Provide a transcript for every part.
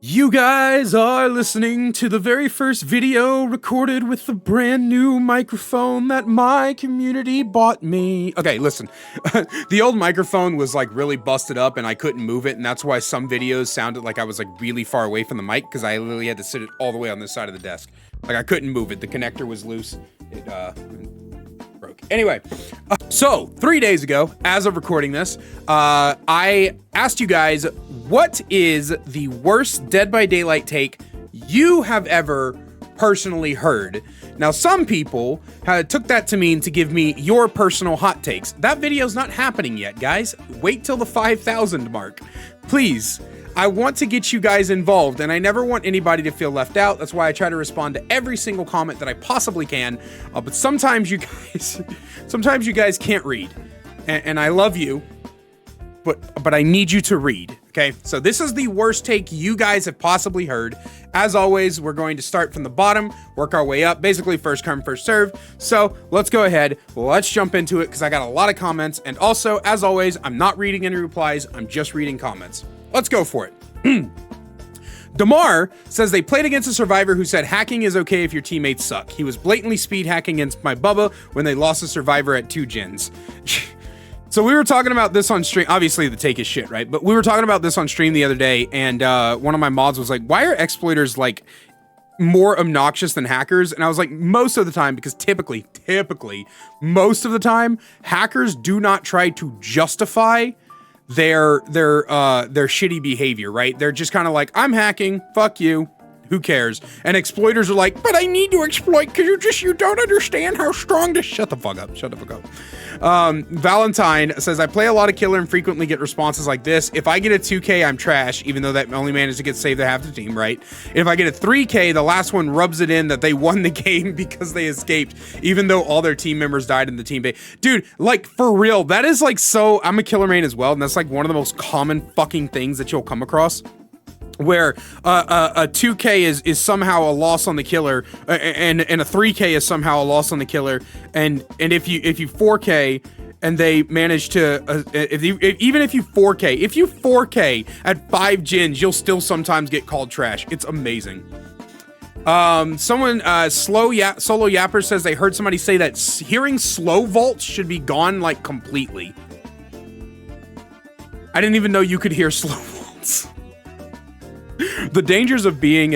You guys are listening to the very first video recorded with the brand new microphone that my community bought me. Okay, listen, the old microphone was like really busted up and I couldn't move it, and that's why some videos sounded like I was like really far away from the mic because I literally had to sit it all the way on this side of the desk. Like I couldn't move it. The connector was loose. It broke. Anyway, so 3 days ago, as of recording this, I asked you guys, what is the worst Dead by Daylight take you have ever personally heard? Now, some people took that to mean to give me your personal hot takes. That video's not happening yet, guys. Wait till the 5,000 mark. Please. I want to get you guys involved, and I never want anybody to feel left out. That's why I try to respond to every single comment that I possibly can. But sometimes you guys can't read, and I love you, but I need you to read. Okay, so this is the worst take you guys have possibly heard. As always, we're going to start from the bottom, work our way up, basically first come, first serve. So let's go ahead, let's jump into it, because I got a lot of comments, and also, as always, I'm not reading any replies, I'm just reading comments. Let's go for it. Damar says they played against a survivor who said hacking is okay if your teammates suck. He was blatantly speed hacking against my Bubba when they lost a survivor at 2 gens. So we were talking about this on stream. Obviously, the take is shit, right? But we were talking about this on stream the other day, and one of my mods was like, why are exploiters, like, more obnoxious than hackers? And I was like, most of the time, because typically, most of the time, hackers do not try to justify their shitty behavior, right? They're just kind of like, I'm hacking, fuck you. Who cares? And exploiters are like, but I need to exploit because you don't understand how strong to— shut the fuck up. Valentine says, I play a lot of killer and frequently get responses like this. If I get a 2K, I'm trash, even though that only managed to get saved to half the team, right? If I get a 3K, the last one rubs it in that they won the game because they escaped, even though all their team members died in the team bay. Dude, like, for real, that is like so— I'm a killer main as well, and that's like one of the most common fucking things that you'll come across, where a 2K is somehow a loss on the killer, and a 3K is somehow a loss on the killer, and if you 4K and they manage to even if you 4K at 5 gens, you'll still sometimes get called trash. It's amazing. Someone Solo Yapper says they heard somebody say that hearing slow vaults should be gone, like, completely. I didn't even know you could hear slow vaults. The dangers of being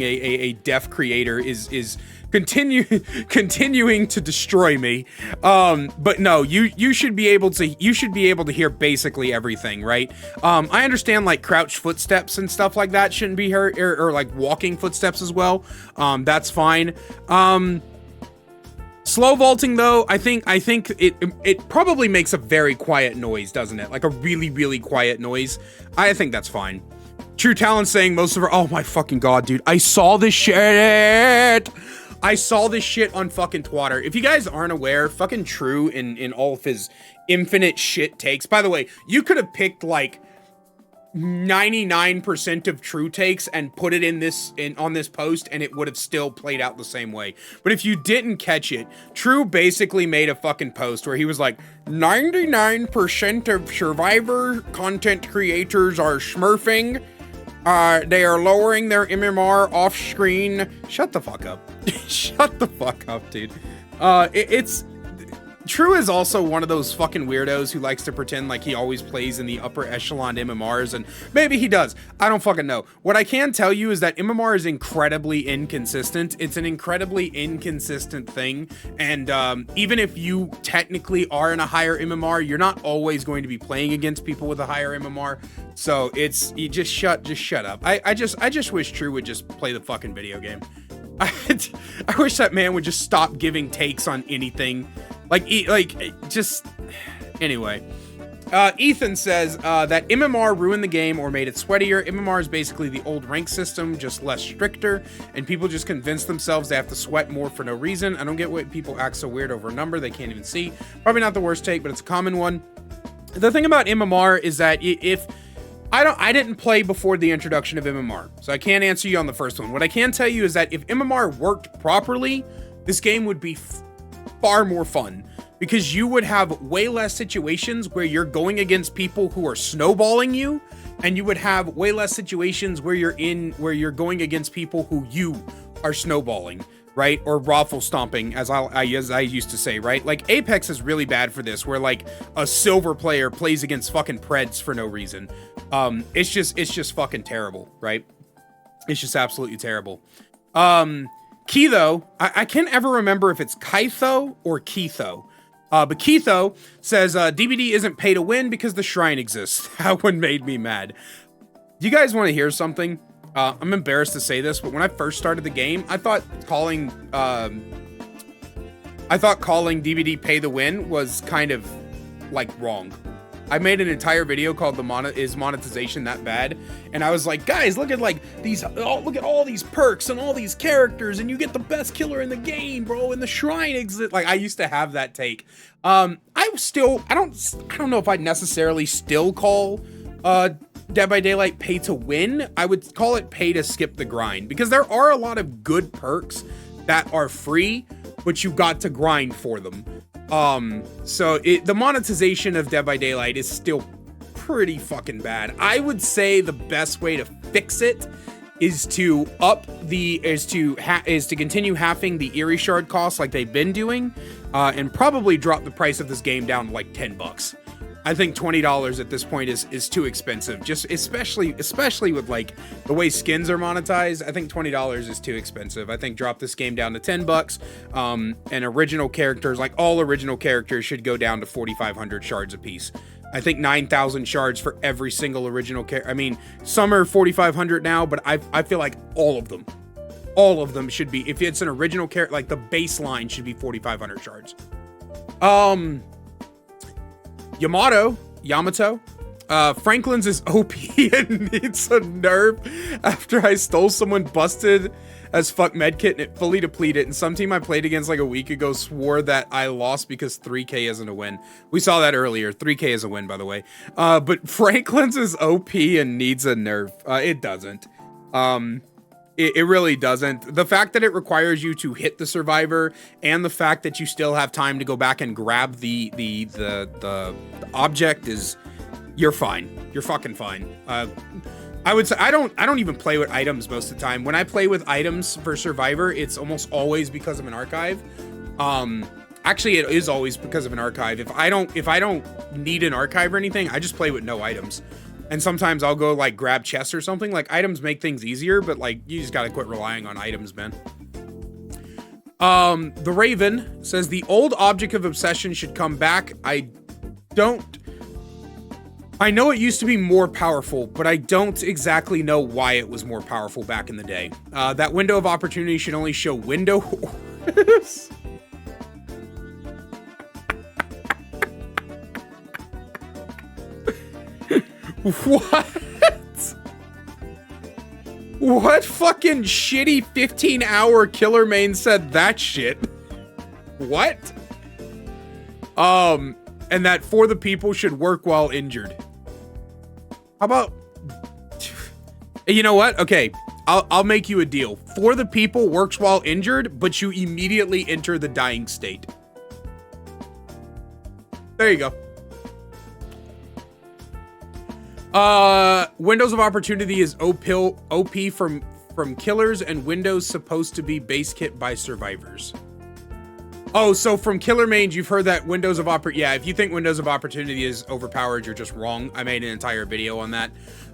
a deaf creator is continuing to destroy me. But no, you should be able to hear basically everything, right? I understand, like, crouched footsteps and stuff like that shouldn't be heard, or like walking footsteps as well. That's fine. Slow vaulting, though, I think it probably makes a very quiet noise, doesn't it? Like a really, really quiet noise. I think that's fine. True Talent saying most of her— oh my fucking god, dude. I saw this shit on fucking Twitter. If you guys aren't aware, fucking True in all of his infinite shit takes. By the way, you could have picked like 99% of True takes and put it on this post, and it would have still played out the same way. But if you didn't catch it, True basically made a fucking post where he was like, 99% of Survivor content creators are smurfing. They are lowering their MMR off screen. Shut the fuck up. Shut the fuck up, dude. True is also one of those fucking weirdos who likes to pretend like he always plays in the upper echelon MMRs, and maybe he does. I don't fucking know. What I can tell you is that MMR is incredibly inconsistent. It's an incredibly inconsistent thing, and even if you technically are in a higher MMR, you're not always going to be playing against people with a higher MMR. So you just shut up. I just wish True would just play the fucking video game. I wish that man would just stop giving takes on anything. Anyway. Ethan says that MMR ruined the game or made it sweatier. MMR is basically the old rank system, just less stricter, and people just convince themselves they have to sweat more for no reason. I don't get why people act so weird over a number they can't even see. Probably not the worst take, but it's a common one. The thing about MMR is that if I didn't play before the introduction of MMR, so I can't answer you on the first one. What I can tell you is that if MMR worked properly, this game would be far more fun, because you would have way less situations where you're going against people who are snowballing you. and you would have way less situations where you're going against people who you are snowballing, right? Or raffle stomping, as I used to say, right? Like Apex is really bad for this, where like a silver player plays against fucking Preds for no reason. It's just fucking terrible, right? It's just absolutely terrible. Keitho, I can't ever remember if it's Kytho or Keitho. But Keitho says, DBD isn't pay to win because the shrine exists. That one made me mad. Do you guys want to hear something? I'm embarrassed to say this, but when I first started the game, I thought calling DBD pay to win was kind of like wrong. I made an entire video called Is Monetization That Bad? And I was like, guys, look at like these, look at all these perks and all these characters, and you get the best killer in the game, bro, and the shrine exists. Like, I used to have that take. I don't know if I'd necessarily still call Dead by Daylight pay to win. I would call it pay to skip the grind, because there are a lot of good perks that are free, but you got to grind for them. So the monetization of Dead by Daylight is still pretty fucking bad. I would say the best way to fix it is to continue halving the Eerie Shard cost like they've been doing, and probably drop the price of this game down to like $10. I think $20 at this point is too expensive. Just especially with like the way skins are monetized, I think $20 is too expensive. I think drop this game down to $10. And original characters, like all original characters, should go down to 4,500 shards a piece. I think 9,000 shards for every single original character. I mean, some are 4,500 now, but I feel like all of them should be, if it's an original character, like the baseline should be 4,500 shards. Yamato, Franklin's is OP and needs a nerf. After I stole someone busted as fuck medkit and it fully depleted, and some team I played against like a week ago swore that I lost because 3k isn't a win. We saw that earlier. 3k is a win, by the way. But Franklin's is OP and needs a nerf. It doesn't. It really doesn't. The fact that it requires you to hit the survivor, and the fact that you still have time to go back and grab the object is, you're fine. You're fucking fine. I would say I don't even play with items most of the time. When I play with items for survivor, it's almost always because of an archive. Actually, it is always because of an archive. If I don't need an archive or anything, I just play with no items. And sometimes I'll go like grab chests or something. Like, items make things easier, but like, you just gotta quit relying on items, man. The Raven says the old object of obsession should come back. I know it used to be more powerful, but I don't exactly know why it was more powerful back in the day. That window of opportunity should only show window orders. What? What fucking shitty 15-hour killer main said that shit? What? And that for the people should work while injured. How about... You know what? Okay, I'll make you a deal. For the people works while injured, but you immediately enter the dying state. There you go. Windows of opportunity is OP from killers, and Windows supposed to be base kit by survivors. Oh, so from killer mains, you've heard that Windows of yeah, if you think Windows of opportunity is overpowered, you're just wrong. I made an entire video on that.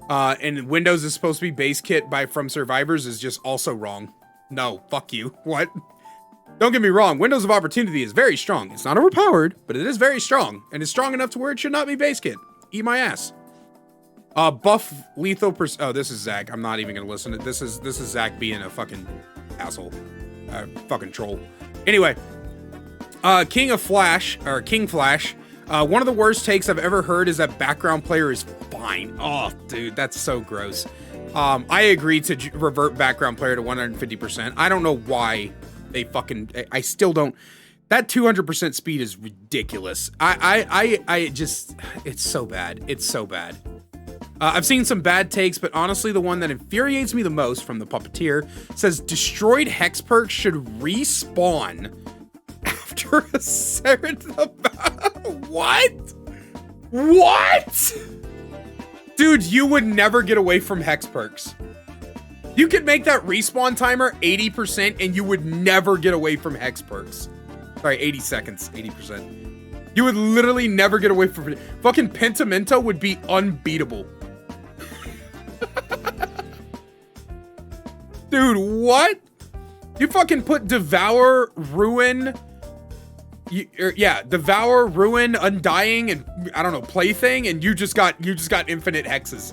And Windows is supposed to be base kit from survivors is just also wrong. No, fuck you. What? Don't get me wrong, Windows of opportunity is very strong. It's not overpowered, but it is very strong, and it's strong enough to where it should not be base kit. Eat my ass. Buff lethal oh, this is Zach. I'm not even gonna listen to this. This is Zach being a fucking asshole. Fucking troll. Anyway, King Flash, one of the worst takes I've ever heard is that background player is fine. Oh, dude, that's so gross. I agree to revert background player to 150%. I don't know why they fucking, I still don't. That 200% speed is ridiculous. I just, it's so bad. It's so bad. I've seen some bad takes, but honestly, the one that infuriates me the most from the Puppeteer says destroyed hex perks should respawn after a certain amount. What? Dude, you would never get away from hex perks. You could make that respawn timer 80% and you would never get away from hex perks. Sorry, 80 seconds, 80%. You would literally never get away from it. Fucking Pentimento would be unbeatable. Dude, what? You fucking put Devour, Ruin... yeah, Devour, Ruin, Undying, and I don't know, Plaything, and you just got infinite hexes.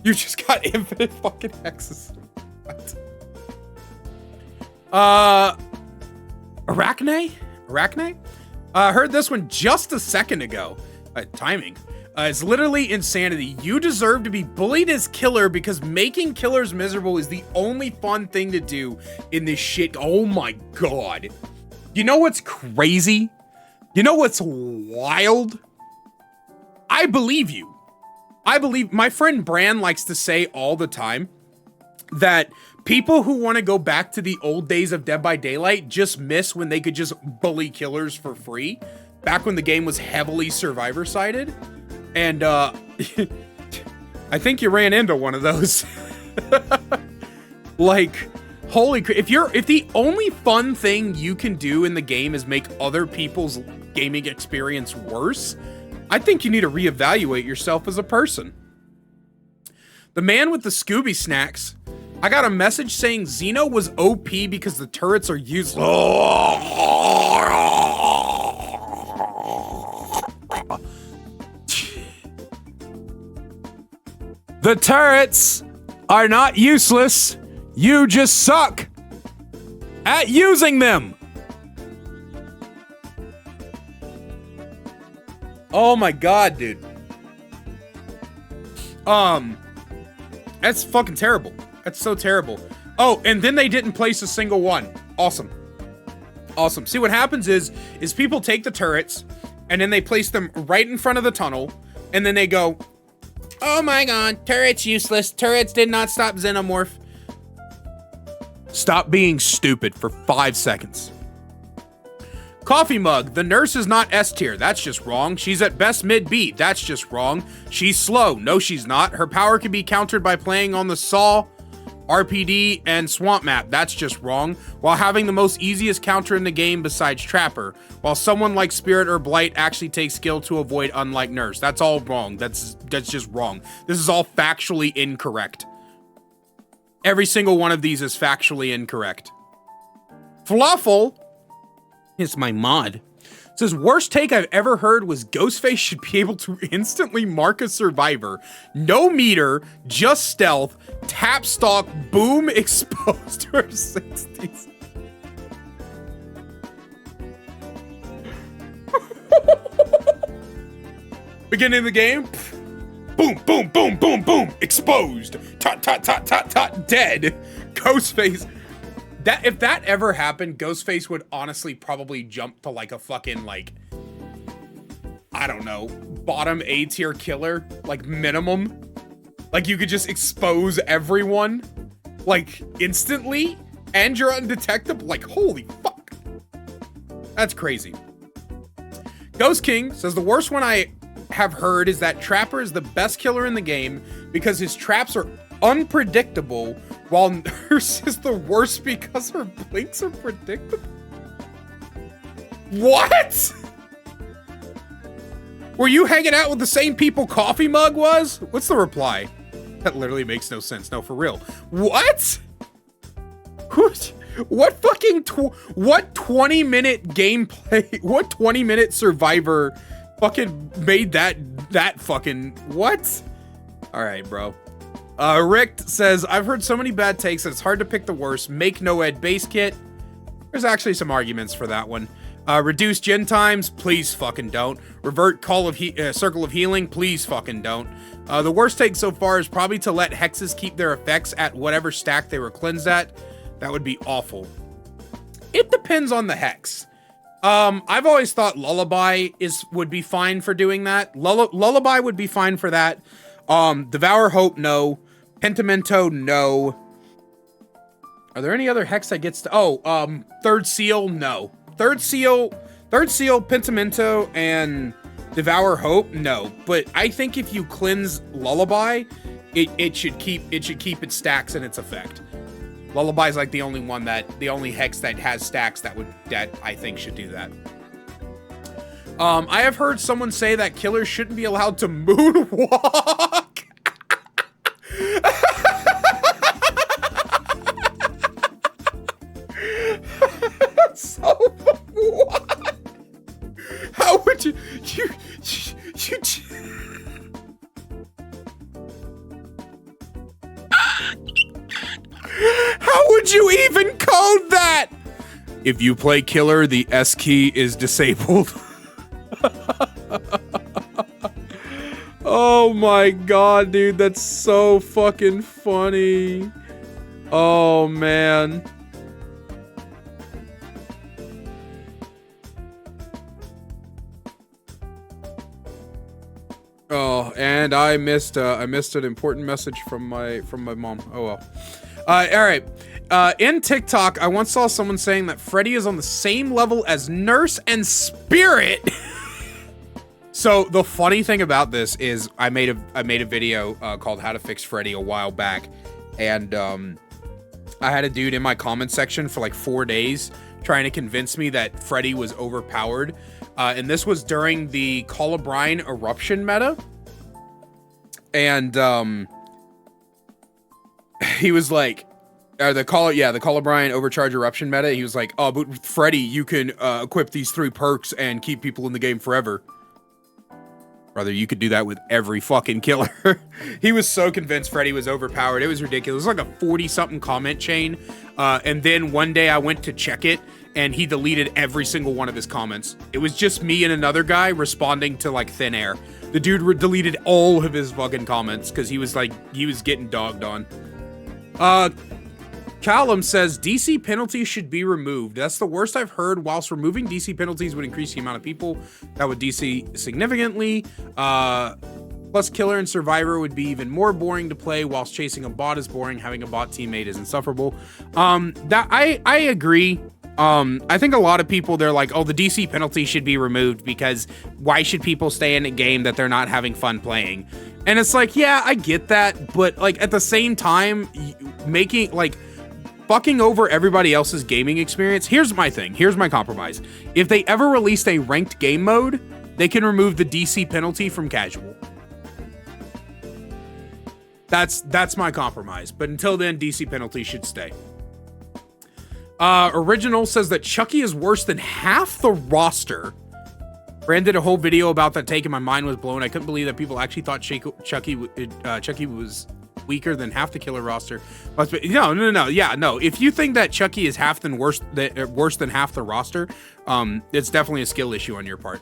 You just got infinite fucking hexes. What? Arachne? Arachne? Heard this one just a second ago. Timing. It's literally insanity. You deserve to be bullied as killer because making killers miserable is the only fun thing to do in this shit. Oh my god. You know what's crazy? You know what's wild? I believe you. I believe, my friend Bran likes to say all the time that people who want to go back to the old days of Dead by Daylight just miss when they could just bully killers for free, back when the game was heavily survivor-sided. And I think you ran into one of those. Like, holy crap, if the only fun thing you can do in the game is make other people's gaming experience worse, I think you need to reevaluate yourself as a person. The man with the Scooby snacks. I got a message saying Xeno was OP because the turrets are useless. The turrets are not useless. You just suck at using them. Oh my god, dude. That's fucking terrible. That's so terrible. Oh, and then they didn't place a single one. Awesome. Awesome. See, what happens is people take the turrets and then they place them right in front of the tunnel and then they go, oh my god, turrets useless. Turrets did not stop Xenomorph. Stop being stupid for 5 seconds. Coffee mug. The nurse is not S tier. That's just wrong. She's at best mid B. That's just wrong. She's slow. No, she's not. Her power can be countered by playing on the Saw, RPD, and Swamp Map. That's just wrong. While having the most easiest counter in the game besides Trapper. While someone like Spirit or Blight actually takes skill to avoid unlike Nurse. That's all wrong. That's just wrong. This is all factually incorrect. Every single one of these is factually incorrect. Fluffle is my mod. It says, worst take I've ever heard was Ghostface should be able to instantly mark a survivor. No meter, just stealth, tap stalk, boom, exposed to her 60s. Beginning of the game. Boom, boom, boom, boom, boom, exposed. Tot, tot, tot, tot, tot, dead. Ghostface. That, if that ever happened, Ghostface would honestly probably jump to like a fucking, like, I don't know, bottom A tier killer, like minimum. Like you could just expose everyone, like instantly, and you're undetectable. Like, holy fuck. That's crazy. Ghost King says the worst one I have heard is that Trapper is the best killer in the game because his traps are unpredictable, while Nurse is the worst because her blinks are predictable. What? Were you hanging out with the same people Coffee Mug was? What's the reply? That literally makes no sense. No, for real. What? What fucking what 20-minute gameplay? What 20-minute Survivor fucking made that fucking what? All right, bro. Rick says, I've heard so many bad takes that it's hard to pick the worst. Make no-ed base kit. There's actually some arguments for that one. Reduce gen times. Please fucking don't. Revert Circle of Healing. Please fucking don't. The worst take so far is probably to let hexes keep their effects at whatever stack they were cleansed at. That would be awful. It depends on the hex. I've always thought Lullaby would be fine for doing that. Lullaby would be fine for that. Devour Hope, no. Pentimento, no. Are there any other hex that gets to... Third Seal, no. Third Seal, Pentimento, and Devour Hope? No. But I think if you cleanse Lullaby, it should keep its stacks and its effect. Lullaby's like the only hex that has stacks that I think should do that. I have heard someone say that killers shouldn't be allowed to moonwalk. So what? How would you how would you even code that? If you play killer, the S key is disabled. Oh my god, dude, that's so fucking funny. Oh man. Oh, and I missed an important message from my mom. Oh well. All right. In TikTok, I once saw someone saying that Freddy is on the same level as Nurse and Spirit. So the funny thing about this is I made a video called How to Fix Freddy a while back, and I had a dude in my comment section for like 4 days trying to convince me that Freddy was overpowered. And this was during the Colubrine Eruption meta. And he was like, the Colubrine Overcharge Eruption meta. He was like, oh, but with Freddy, you can equip these 3 perks and keep people in the game forever. Brother, you could do that with every fucking killer. He was so convinced Freddy was overpowered. It was ridiculous. It was like a 40-something comment chain. And then one day I went to check it, and he deleted every single one of his comments. It was just me and another guy responding to like thin air. The dude deleted all of his fucking comments because he was getting dogged on. Callum says DC penalties should be removed. That's the worst I've heard. Whilst removing DC penalties would increase the amount of people that would DC significantly. Plus Killer and Survivor would be even more boring to play, whilst chasing a bot is boring. Having a bot teammate is insufferable. That I agree. I think a lot of people, they're like, oh, the DC penalty should be removed because why should people stay in a game that they're not having fun playing? And it's like, yeah, I get that, but like at the same time, making like fucking over everybody else's gaming experience. Here's my thing. Here's my compromise. If they ever released a ranked game mode, they can remove the DC penalty from casual. That's my compromise. But until then, DC penalty should stay. Original says that Chucky is worse than half the roster. Brand did a whole video about that take and my mind was blown. I couldn't believe that people actually thought Chucky was weaker than half the killer roster. No. Yeah, no. If you think that Chucky is worse than half the roster, it's definitely a skill issue on your part.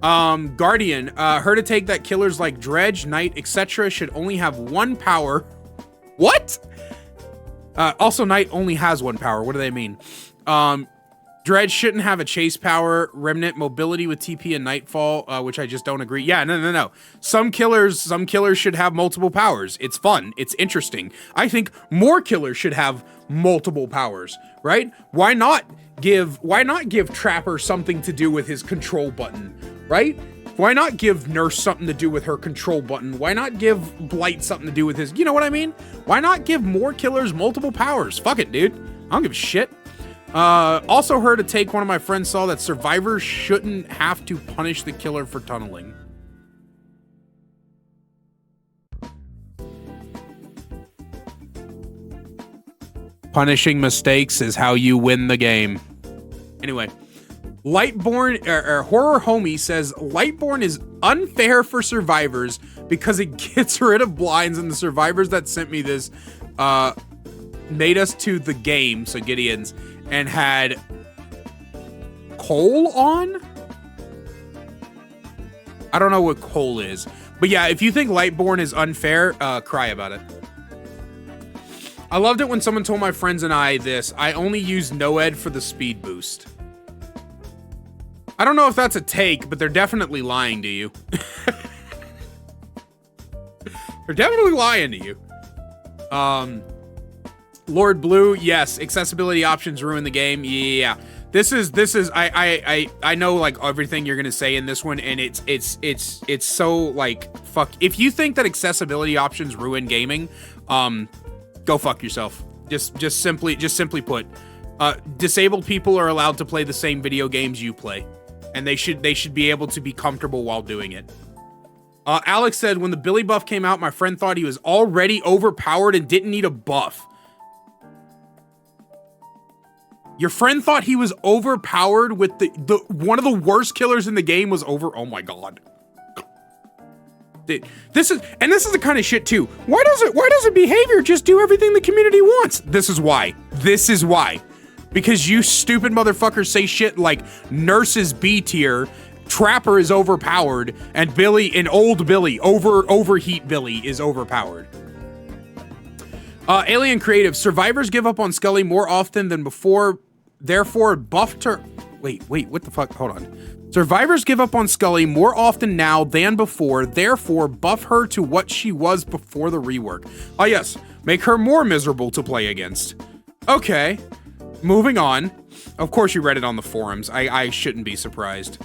Guardian, heard a take that killers like Dredge, Knight, etc. should only have 1 power. What? Also, Knight only has 1 power. What do they mean? Dredge shouldn't have a chase power. Remnant mobility with TP and Nightfall, which I just don't agree. Yeah, no. Some killers should have multiple powers. It's fun. It's interesting. I think more killers should have multiple powers, right? Why not give Trapper something to do with his control button, right? Why not give Nurse something to do with her control button? Why not give Blight something to do with his... You know what I mean? Why not give more killers multiple powers? Fuck it, dude. I don't give a shit. Also heard a take one of my friends saw that survivors shouldn't have to punish the killer for tunneling. Punishing mistakes is how you win the game. Anyway, Lightborn, or Horror Homie says, Lightborn is unfair for survivors because it gets rid of blinds, and the survivors that sent me this made us to the game, so Gideon's, and had coal on? I don't know what coal is. But yeah, if you think Lightborn is unfair, cry about it. I loved it when someone told my friends and I this. I only use Noed for the speed boost. I don't know if that's a take, but they're definitely lying to you. They're definitely lying to you. Lord Blue, yes, accessibility options ruin the game. Yeah. This is I know like everything you're gonna say in this one, and it's so like fuck. If you think that accessibility options ruin gaming, go fuck yourself. Just simply put, disabled people are allowed to play the same video games you play, and they should be able to be comfortable while doing it. Alex said, when the Billy buff came out, my friend thought he was already overpowered and didn't need a buff. Your friend thought he was overpowered with the one of the worst killers in the game was over. Oh my god. This is the kind of shit too. Why doesn't behavior just do everything the community wants? This is why. Because you stupid motherfuckers say shit like Nurse is B tier, Trapper is overpowered, and old Billy, overheat Billy is overpowered. Alien Creative, survivors give up on Scully more often than before, therefore buffed her. Wait, what the fuck? Hold on. Survivors give up on Scully more often now than before, therefore buff her to what she was before the rework. Oh yes, make her more miserable to play against. Okay, moving on. Of course you read it on the forums. I shouldn't be surprised.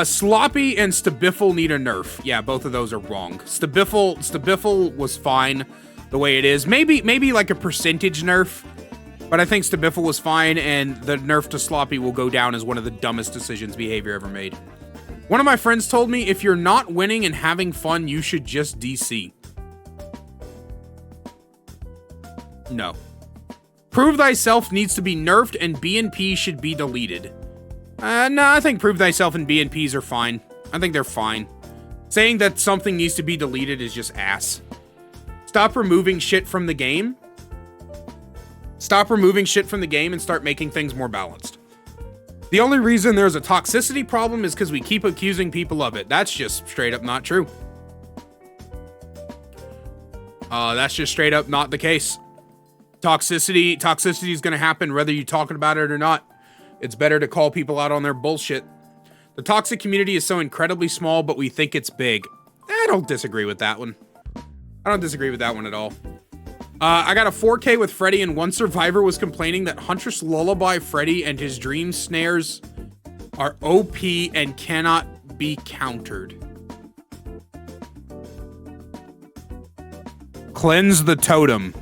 Sloppy and Stabiffle need a nerf. Yeah, both of those are wrong. Stabiffle was fine the way it is. Maybe like a percentage nerf, but I think Stabiffle was fine, and the nerf to Sloppy will go down as one of the dumbest decisions behavior ever made. One of my friends told me, if you're not winning and having fun, you should just DC. No. Prove Thyself needs to be nerfed, and BNP should be deleted. No, I think Prove Thyself and BNPs are fine. I think they're fine. Saying that something needs to be deleted is just ass. Stop removing shit from the game. Stop removing shit from the game and start making things more balanced. The only reason there's a toxicity problem is because we keep accusing people of it. That's just straight up not true. That's just straight up not the case. Toxicity is going to happen whether you're talking about it or not. It's better to call people out on their bullshit. The toxic community is so incredibly small, but we think it's big. I don't disagree with that one. I don't disagree with that one at all. I got a 4K with Freddy, and one survivor was complaining that Huntress Lullaby Freddy and his dream snares are OP and cannot be countered. Cleanse the totem.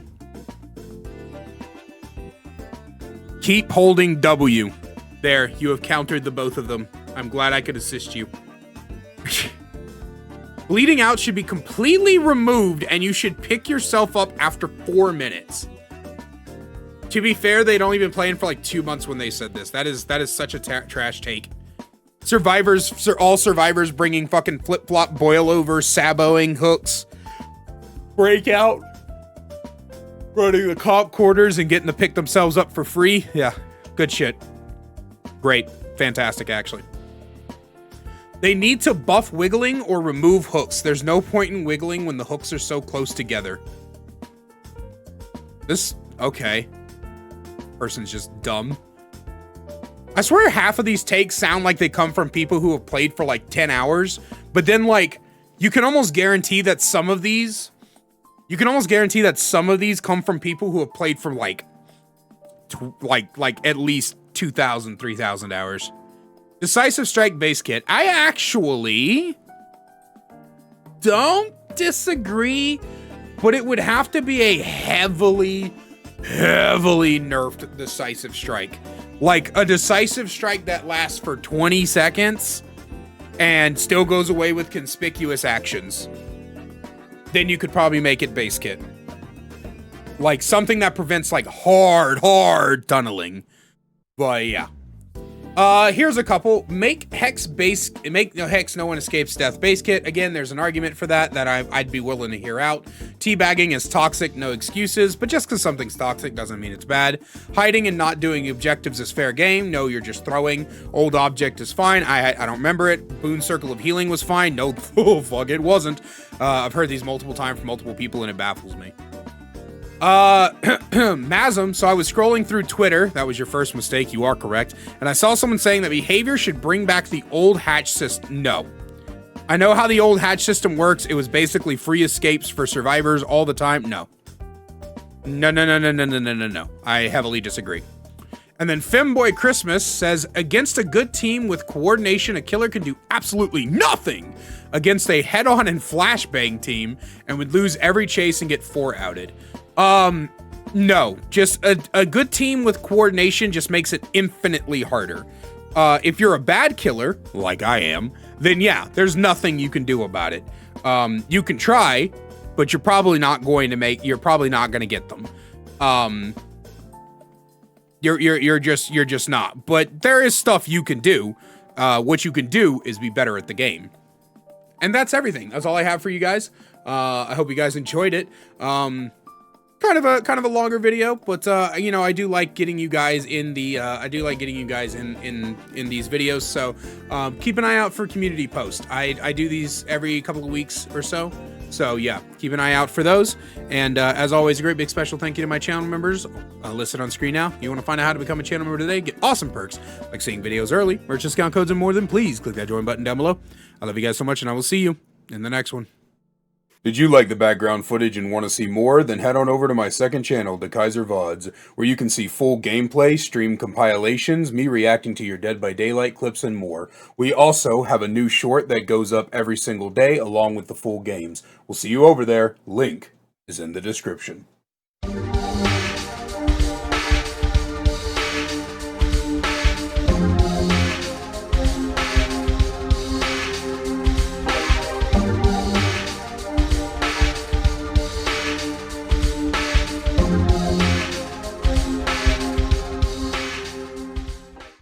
Keep holding W. There, you have countered the both of them. I'm glad I could assist you. Bleeding out should be completely removed, and you should pick yourself up after 4 minutes. To be fair, they'd only been playing for like 2 months when they said this. That is such a trash take. All survivors bringing fucking flip-flop, boil-over, saboing hooks. Breakout. Running the cop quarters and getting to pick themselves up for free. Yeah, good shit. Great. Fantastic, actually. They need to buff wiggling or remove hooks. There's no point in wiggling when the hooks are so close together. Okay. Person's just dumb. I swear half of these takes sound like they come from people who have played for like 10 hours, but then like, you can almost guarantee that some of these come from people who have played for like at least 2,000, 3,000 hours. Decisive Strike base kit. I actually don't disagree, but it would have to be a heavily nerfed Decisive Strike. Like a Decisive Strike that lasts for 20 seconds and still goes away with conspicuous actions. Then you could probably make it base kit. Like something that prevents like hard tunneling. But yeah. Here's a couple. Make Hex No One Escapes Death base kit. Again, there's an argument for that I'd be willing to hear out. Teabagging is toxic, no excuses, but just because something's toxic doesn't mean it's bad. Hiding and not doing objectives is fair game. No, you're just throwing. Old object is fine. I don't remember it. Boon Circle of Healing was fine. No, oh, fuck, it wasn't. I've heard these multiple times from multiple people and it baffles me. Masm, so I was scrolling through Twitter, that was your first mistake, you are correct, and I saw someone saying that behavior should bring back the old hatch system. No. I know how the old hatch system works. It was basically free escapes for survivors all the time. No. No. I heavily disagree. And then Femboy Christmas says, against a good team with coordination, a killer can do absolutely nothing against a head-on and flashbang team and would lose every chase and get 4 outed. No, just a good team with coordination just makes it infinitely harder. If you're a bad killer, like I am, then yeah, there's nothing you can do about it. You can try, but you're probably not going to get them. You're just not. But there is stuff you can do. What you can do is be better at the game. And that's everything. That's all I have for you guys. I hope you guys enjoyed it. Kind of a longer video, but you know, I do like getting you guys in the in these videos. So keep an eye out for community posts. I do these every couple of weeks or so. So yeah, keep an eye out for those. And as always, a great big special thank you to my channel members listed on screen now. If you want to find out how to become a channel member today, get awesome perks like seeing videos early, merch discount codes, and more, then please click that join button down below. I love you guys so much, and I will see you in the next one. Did you like the background footage and want to see more? Then head on over to my second channel, The Kaiser VODs, where you can see full gameplay, stream compilations, me reacting to your Dead by Daylight clips, and more. We also have a new short that goes up every single day along with the full games. We'll see you over there. Link is in the description.